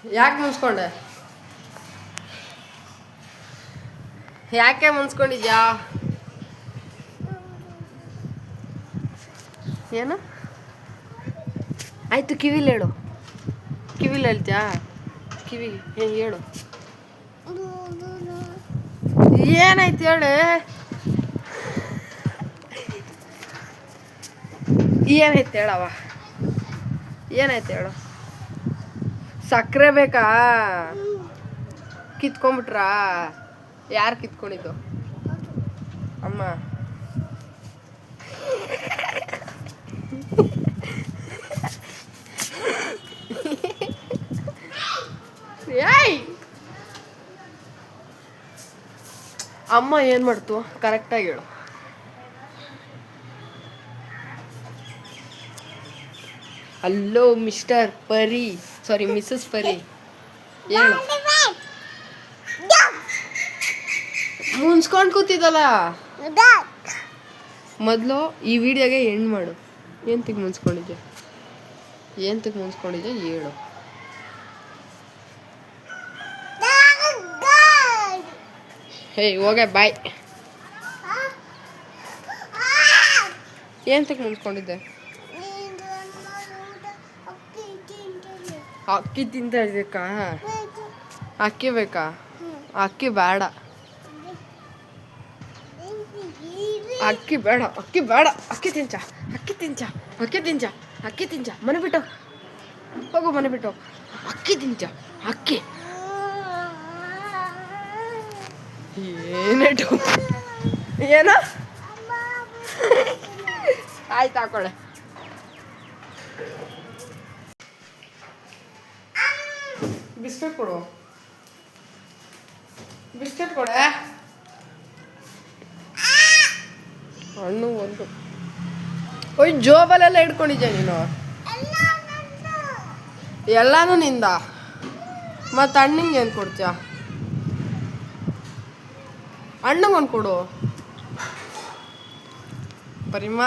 ಯಾಕೆ ಮುನ್ಸ್ಕೊಂಡೆ? ಯಾಕೆ ಮುನ್ಸ್ಕೊಂಡಿದ್ಯಾ? ಏನು ಆಯ್ತು? ಕಿವಿಲಿ ಹೇಳು. ಕಿವಿಲಿ ಹೇಳ್ತೀಯಾ? ಕಿವಿಗೆ ಏನು ಹೇಳು? ಏನಾಯ್ತು ಹೇಳು? ಏನಾಯ್ತು ಹೇಳವ? ಏನಾಯ್ತು ಹೇಳು? ಸಕ್ಕರೆ ಬೇಕಾ? ಕಿತ್ಕೊಂಡ್ಬಿಟ್ರಾ? ಯಾರು ಕಿತ್ಕೊಂಡಿದ್ದು? ಅಮ್ಮ. ಏಯ್, ಅಮ್ಮ ಏನು ಮಾಡ್ತು ಕರೆಕ್ಟಾಗಿ ಹೇಳು. ಹಲೋ ಮಿಸ್ಟರ್ ಪರಿ, ಸಾರಿ ಮಿಸಸ್ ಪರಿ, ಹೇಳು. ಮುನ್ಸ್ಕೊಂಡು ಕೂತಿದ್ದಲ್ಲ ಮೊದಲು ಈ ವಿಡಿಯೋಗೆ ಎಂಡ್ ಮಾಡು. ಏಂತಕ್ಕೆ ಮುನ್ಸ್ಕೊಂಡಿದ್ದೆ? ಹೇಳು. ಹೇಯ್ ಹೋಗೆ ಬಾಯ್. ಏಂತಕ್ಕೆ ಮುನ್ಸ್ಕೊಂಡಿದ್ದೆ? ಅಕ್ಕಿ ತಿಂತ ಇದಬೇಕಾ? ಅಕ್ಕಿ ಬೇಕಾ? ಅಕ್ಕಿ ಬೇಡ, ಅಕ್ಕಿ ಬೇಡ, ಅಕ್ಕಿ ಬೇಡ. ಅಕ್ಕಿ ತಿಂಚ ಮನೆ ಬಿಟ್ಟು ಹೋಗು, ಮನೆ ಬಿಟ್ಟು. ಅಕ್ಕಿ ತಿಂಚ, ಅಕ್ಕಿ. ಏನೇಟು ಏನೋ ಆಯ್ತು, ಹಾಕೊಳ್ಳೆ. ಬಿಸ್ಕೆಟ್ ಕೊಡು, ಬಿಸ್ಕೆಟ್ ಕೊಡೆ. ಹಣ್ಣು ಒಂದು. ಓಯ್, ಜೋಬಲೆಲ್ಲ ಹಿಡ್ಕೊಂಡಿದ್ಯಾ ನೀನು? ಎಲ್ಲಾನು ನಿಂದ. ಮತ್ತು ಹಣ್ಣಿಗೆ ಏನು ಕೊಡ್ತೀಯ? ಹಣ್ಣಿಗೆ ಒಂದು ಕೊಡು. ಪರಿಮ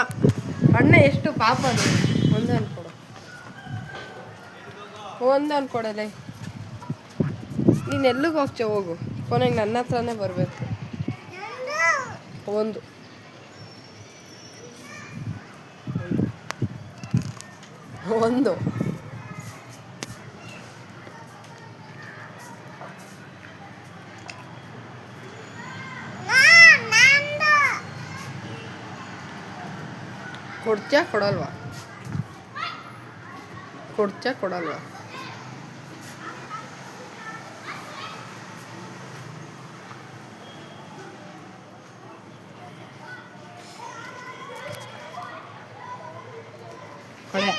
ಅಣ್ಣ ಎಷ್ಟು ಪಾಪ ಅದು. ಒಂದೇ ಅನ್ಕೊಡು, ಒಂದೇ ಅನ್ಕೊಡಲೆ. ನೀನು ಎಲ್ಲಿಗೆ ಹೋಗ್ತೀಯ? ಹೋಗು, ಕೊನೆಗೆ ನನ್ನ ಹತ್ರನೇ ಬರಬೇಕು. ಒಂದು ಒಂದು ಕೊಡ್ತೀಯಾ ಕೊಡಲ್ವಾ? ಕೊಡ್ತೀಯಾ ಕೊಡಲ್ವಾ? ಕೊಡೆ.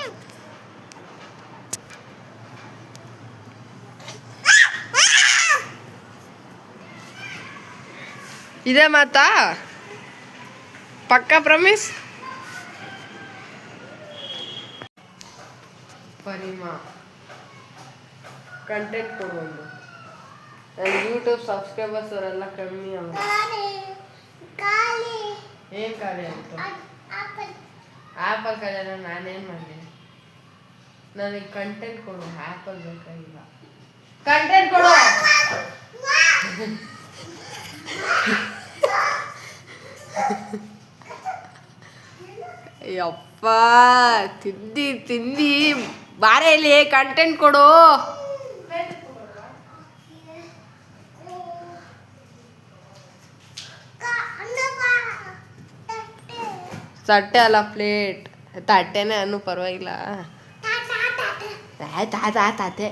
ಇದೇ ಮಾತಾ? ಪಕ್ಕಾ ಪ್ರಾಮಿಸ್? ಪರಿಮಾ ಕಂಟೆಂಟ್ ಕೊಡು ಒಂದು. ನನ್ನ ಯೂಟ್ಯೂಬ್ ಸಬ್ಸ್ಕ್ರೈಬರ್ಸ್ ಅವರೆಲ್ಲ ಕಮ್ಮಿ ಅಲ್ಲ. ಏನು ಖಾಲಿ ಆಯಿತು? ಆ್ಯಪಲ್ ಖಾಲಿ ಅಲ್ಲ, ನಾನೇನು ಮಾಡಲಿ? ನನಗೆ ಕಂಟೆಂಟ್ ಕೊಡು. ಆ್ಯಪಲ್ ಬೇಕಾಗಿಲ್ಲ, ಕಂಟೆಂಟ್ ಕೊಡು. ಯಪ್ಪ, ತಿಂದಿ ಬಾರೆ ಇಲ್ಲಿ, ಕಂಟೆಂಟ್ ಕೊಡು. ತಟ್ಟೆ ಅಲ್ಲ, ಪ್ಲೇಟ್. ತಟ್ಟೆನೇ ಅನ್ನು ಪರವಾಗಿಲ್ಲ. ತಾತೆ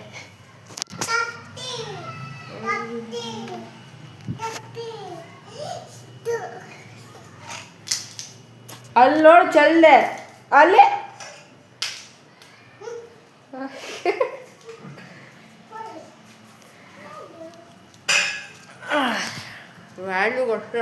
ಅಲ್ಲಿ ನೋಡಿ, ಚಲ್ಲೆ ಅಲ್ಲಿ. ವ್ಯಾಲ್ಯೂ ಕೊಟ್ಟ